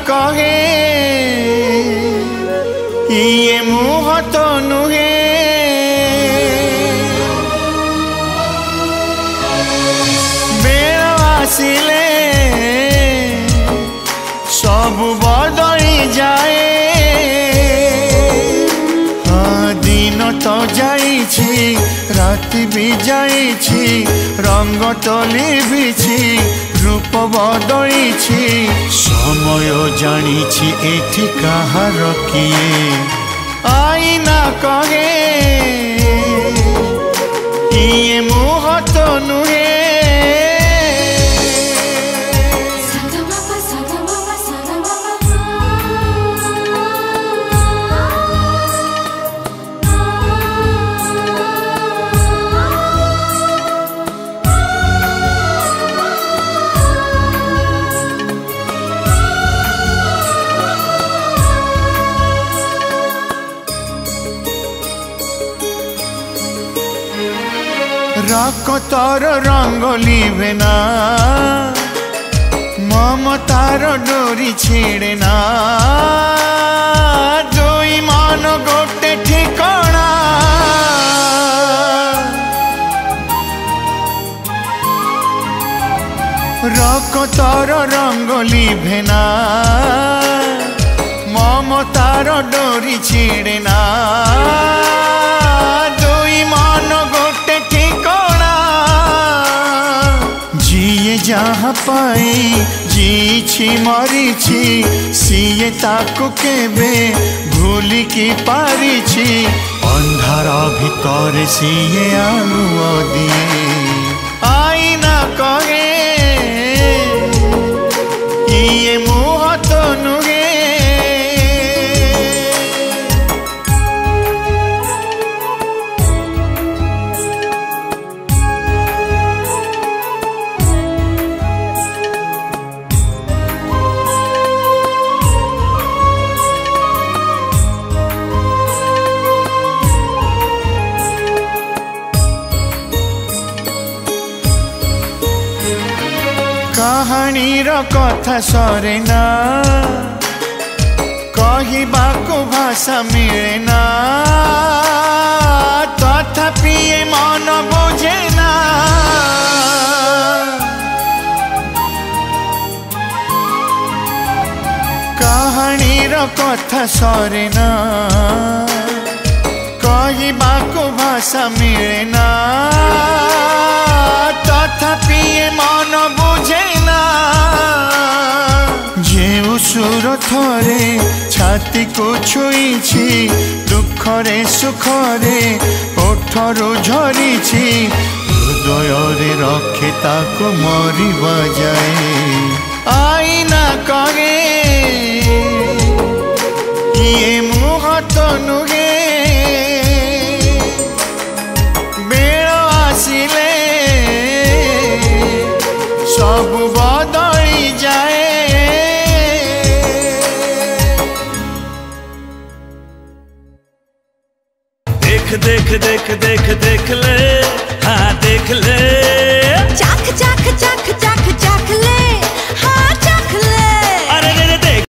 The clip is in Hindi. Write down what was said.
कहे ये मुह तो नुहे बेल आसिले सब बदली जाए दिन तो जाइछि राति भी जाइछि रंग तो लिभिछि रूप बदलिछि समय जानिछि एठी काहार किए आईना कहे ये मुह तो नुहे रकतर रंग लिभे ना ममतार डोरी छिड़े ना दुई मन गोटे ठिकाना रकतर रंग लिभे ना ममतार डोरी छिड़े ना दुई मन गोटे जहाँ पाई जीछि मरीछि सीए ताकु केबे भूली की पारिछि अंधार भितर सीए आलुओ दिए आईना कहे ये मुह तो नुहे कहानीर कथा सरे ना कहिबाकु भाषा मिले ना तथापि मन बुझे ना कहानीर कथा सरे ना कहिबाकु भाषा मिले ना तथापि मन बुझे ना जेउ सुर थरे छाती को छुईछि दुखरे सुखरे ओठरू झरीछि हृदय रे रखे ताको मरिबा जाए आईना कहे ये मुह तो नुहे बेल आसिले सब बदली जाए देख देख देख देख देख ले हाँ देख ले